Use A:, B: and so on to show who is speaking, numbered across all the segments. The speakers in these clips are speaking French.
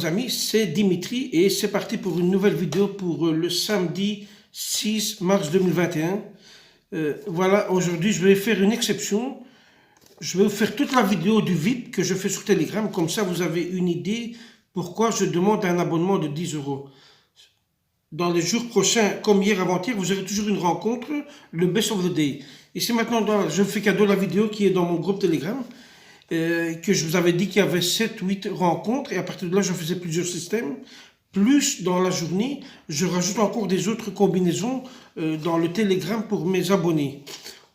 A: les amis, c'est Dimitri et c'est parti pour une nouvelle vidéo pour le samedi 6 mars 2021. Voilà, aujourd'hui je vais faire une exception. Je vais vous faire toute la vidéo du VIP que je fais sur Telegram, comme ça vous avez une idée pourquoi je demande un abonnement de 10 euros. Dans les jours prochains, comme hier avant-hier, vous aurez toujours une rencontre, le Best of the Day. Ici maintenant, je fais cadeau la vidéo qui est dans mon groupe Telegram. Que je vous avais dit qu'il y avait 7-8 rencontres et à partir de là je faisais plusieurs systèmes. Plus dans la journée, je rajoute encore des autres combinaisons dans le Telegram pour mes abonnés.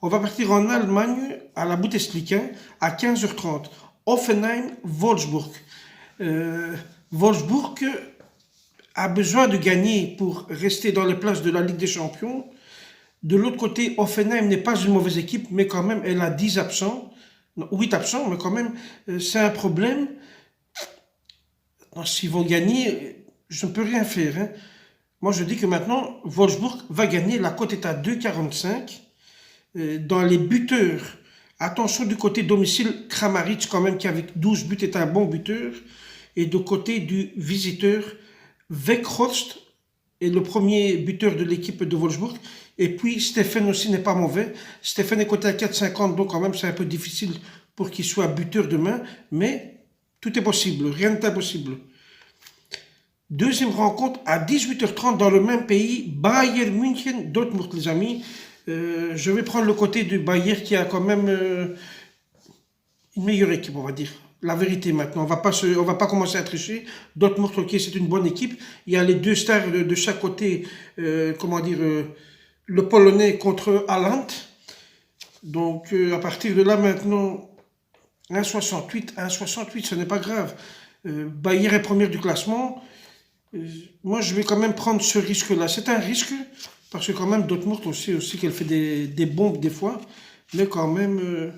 A: On va partir en Allemagne à la Bundesliga à 15h30. Offenheim-Wolfsburg. Wolfsburg a besoin de gagner pour rester dans les places de la Ligue des Champions. De l'autre côté, Offenheim n'est pas une mauvaise équipe, mais quand même elle a 10 absents. 8 absents, mais quand même, c'est un problème. S'ils vont gagner, je ne peux rien faire. Hein. Moi, je dis que maintenant, Wolfsburg va gagner. La cote est à 2,45. Dans les buteurs, attention du côté domicile, Kramaric, quand même, qui avec 12 buts est un bon buteur. Et du côté du visiteur, Weghorst est le premier buteur de l'équipe de Wolfsburg. Et puis, Stéphane aussi n'est pas mauvais. Stéphane est coté à 4,50, donc quand même, c'est un peu difficile pour qu'il soit buteur demain. Mais tout est possible, rien n'est impossible. Deuxième rencontre à 18h30 dans le même pays, Bayern München, Dortmund, les amis. Je vais prendre le côté du Bayern qui a quand même une meilleure équipe, on va dire. La vérité maintenant, on va pas commencer à tricher. Dortmund, ok, c'est une bonne équipe. Il y a les deux stars de chaque côté, comment dire, le Polonais contre Haaland. Donc, à partir de là, maintenant, 1,68, ce n'est pas grave. Bayern est première du classement. Moi, je vais quand même prendre ce risque-là. C'est un risque, parce que quand même, Dortmund, on sait aussi qu'elle fait des bombes des fois. Mais quand même,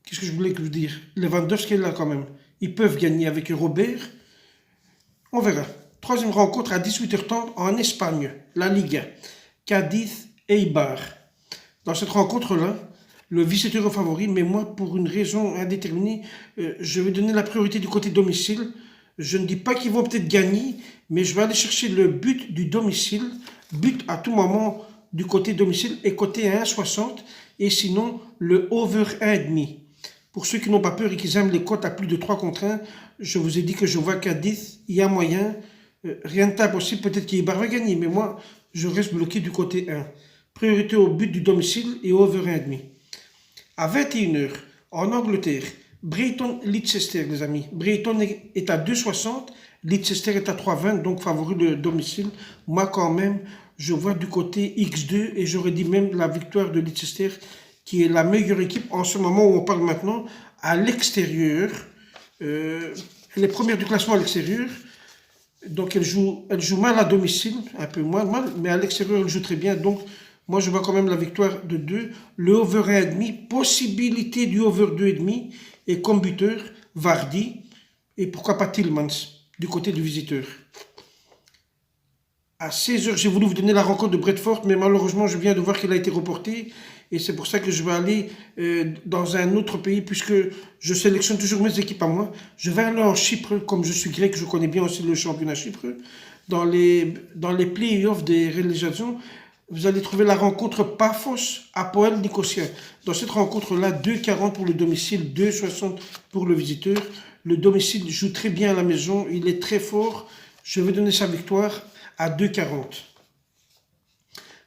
A: qu'est-ce que je voulais vous dire? Lewandowski est là quand même. Ils peuvent gagner avec Robert. On verra. Troisième rencontre à 18h30 en Espagne, la Liga. Cadiz et Eibar. Dans cette rencontre-là, le visiteur est favori, mais moi, pour une raison indéterminée, je vais donner la priorité du côté domicile. Je ne dis pas qu'ils vont peut-être gagner, mais je vais aller chercher le but du domicile. But à tout moment du côté domicile est coté à 1,60 et sinon le over 1,5. Pour ceux qui n'ont pas peur et qui aiment les cotes à plus de 3 contre 1, je vous ai dit que je vois Cadiz, il y a moyen. Rien n'est impossible, peut-être qu'Eibar va gagner, mais moi, je reste bloqué du côté 1. Priorité au but du domicile et over 1,5. À 21h, en Angleterre, Brighton-Leicester, les amis. Brighton est à 2,60, Leicester est à 3,20, donc favori le domicile. Moi, quand même, je vois du côté X2 et j'aurais dit même la victoire de Leicester, qui est la meilleure équipe en ce moment où on parle maintenant, à l'extérieur. Elle est première du classement à l'extérieur. Donc elle joue mal à domicile, un peu moins mal, mais à l'extérieur elle joue très bien. Donc moi je vois quand même la victoire de 2. Le over 1,5, possibilité du over 2,5. Et comme buteur, Vardy. Et pourquoi pas Tillmans, du côté du visiteur. À 16h, j'ai voulu vous donner la rencontre de Brentford, mais malheureusement je viens de voir qu'elle a été reportée. Et c'est pour ça que je vais aller dans un autre pays, puisque je sélectionne toujours mes équipes à moi. Je vais aller en Chypre, comme je suis grec, je connais bien aussi le championnat Chypre. Dans les play-offs des réalisations, vous allez trouver la rencontre Paphos-Apoel Nicosia. Dans cette rencontre-là, 2,40 pour le domicile, 2,60 pour le visiteur. Le domicile joue très bien à la maison, il est très fort. Je vais donner sa victoire à 2,40.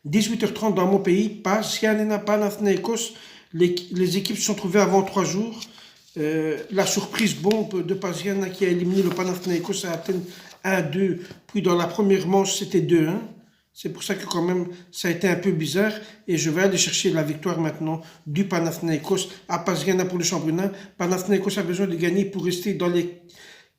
A: 18h30 dans mon pays, Pasianena Panathinaikos. Les équipes se sont trouvées avant 3 jours. La surprise bombe de Pasianena qui a éliminé le Panathinaikos à Athènes 1-2. Puis dans la première manche, c'était 2-1. C'est pour ça que quand même, ça a été un peu bizarre. Et je vais aller chercher la victoire maintenant du Panathinaikos à Pasianena pour le championnat. Panathinaikos a besoin de gagner pour rester dans les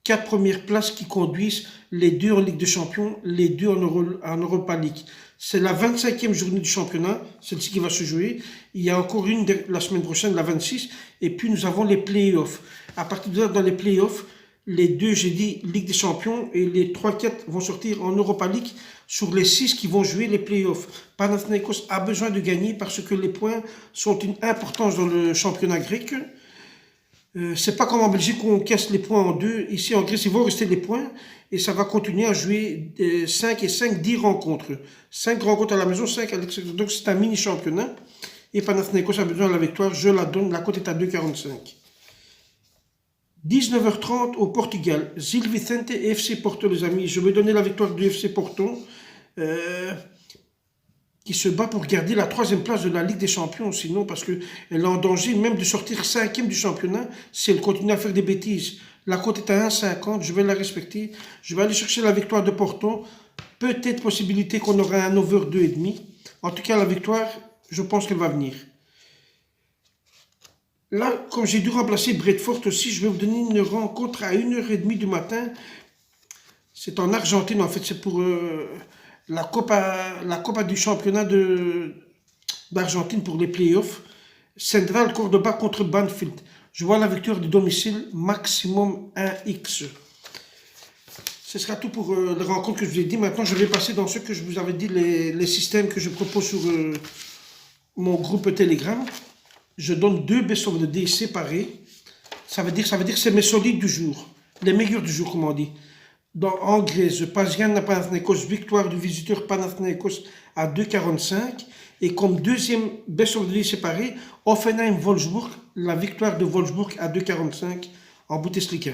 A: 4 premières places qui conduisent les 2 en Ligue des Champions, les 2 en Europa League. C'est la 25e journée du championnat, celle-ci qui va se jouer. Il y a encore une la semaine prochaine, la 26. Et puis nous avons les play-offs. À partir de là, dans les play-offs, les 2, j'ai dit, Ligue des Champions et les 3-4 vont sortir en Europa League sur les 6 qui vont jouer les play-offs. Panathinaikos a besoin de gagner parce que les points sont une importance dans le championnat grec. C'est pas comme en Belgique où on casse les points en deux. Ici en Grèce, il vont rester les points et ça va continuer à jouer 5 et 5, 10 rencontres. 5 rencontres à la maison, 5 à l'extérieur. Donc c'est un mini championnat. Et Panathinaikos a besoin de la victoire. Je la donne. La cote est à 2,45. 19h30 au Portugal. Gil Vicente et FC Porto, les amis. Je vais donner la victoire du FC Porto. Qui se bat pour garder la 3e place de la Ligue des Champions, sinon parce qu'elle est en danger même de sortir 5e du championnat si elle continue à faire des bêtises. La cote est à 1,50, je vais la respecter. Je vais aller chercher la victoire de Porto. Peut-être possibilité qu'on aura un over 2,5. En tout cas, la victoire, je pense qu'elle va venir. Là, comme j'ai dû remplacer Bradford aussi, je vais vous donner une rencontre à 1h30 du matin. C'est en Argentine, en fait, c'est pour la Copa du championnat d'Argentine pour les playoffs. Central Cordoba contre Banfield. Je vois la victoire du domicile, maximum 1x. Ce sera tout pour les rencontres que je vous ai dit. Maintenant, je vais passer dans ce que je vous avais dit, les systèmes que je propose sur mon groupe Telegram. Je donne 2 best of the day séparés. Ça veut dire que c'est mes solides du jour. Les meilleurs du jour, comme on dit. En Grèce, Pasiana Panathinaikos, victoire du visiteur Panathinaikos à 2,45. Et comme deuxième best of the day séparé, Offenheim-Wolfsburg, la victoire de Wolfsburg à 2,45 en Bundesliga.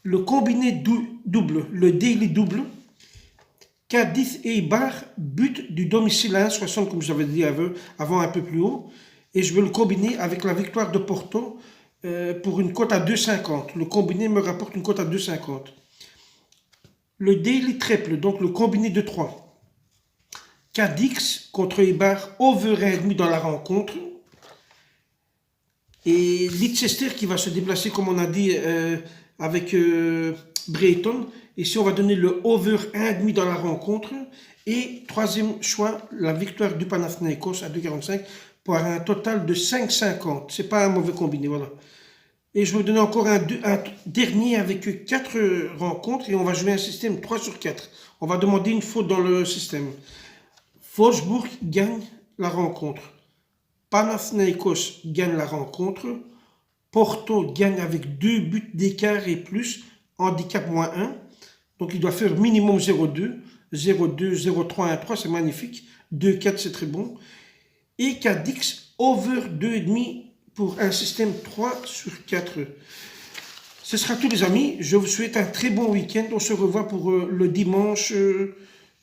A: Le combiné double, le daily double, Cadiz et Eibar, but du domicile à 1,60 comme j'avais dit avant un peu plus haut. Et je vais le combiner avec la victoire de Porto pour une cote à 2,50. Le combiné me rapporte une cote à 2,50. Le daily triple, donc le combiné de 3. Cadix contre Eibar, over 1,5 dans la rencontre. Et Leicester qui va se déplacer, comme on a dit, avec Brighton. Ici, on va donner le over 1,5 dans la rencontre. Et troisième choix, la victoire du Panathinaikos à 2,45 pour un total de 5,50. C'est pas un mauvais combiné, voilà. Et je vais vous donner encore un dernier avec 4 rencontres et on va jouer un système 3 sur 4. On va demander une faute dans le système. Wolfsburg gagne la rencontre. Panathinaikos gagne la rencontre. Porto gagne avec 2 buts d'écart et plus. Handicap -1. Donc il doit faire minimum 0,2. 0,2, 0,3, 1,3, c'est magnifique. 2,4, c'est très bon. Et Cadix, over 2,5 pour un système 3 sur 4. Ce sera tout les amis. Je vous souhaite un très bon week-end. On se revoit pour le dimanche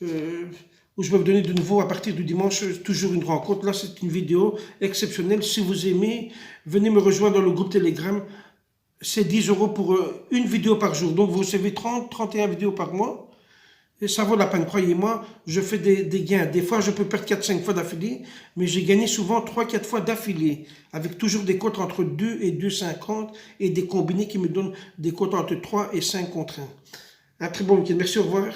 A: où je vais vous donner de nouveau à partir du dimanche toujours une rencontre. Là, c'est une vidéo exceptionnelle. Si vous aimez, venez me rejoindre dans le groupe Telegram. C'est 10 € pour une vidéo par jour. Donc, vous recevez 30, 31 vidéos par mois. Et ça vaut la peine, croyez-moi, je fais des gains. Des fois, je peux perdre 4-5 fois d'affilée, mais j'ai gagné souvent 3-4 fois d'affilée, avec toujours des cotes entre 2 et 2,50 et des combinés qui me donnent des cotes entre 3 et 5 contre 1. Un très bon week-end. Merci, au revoir.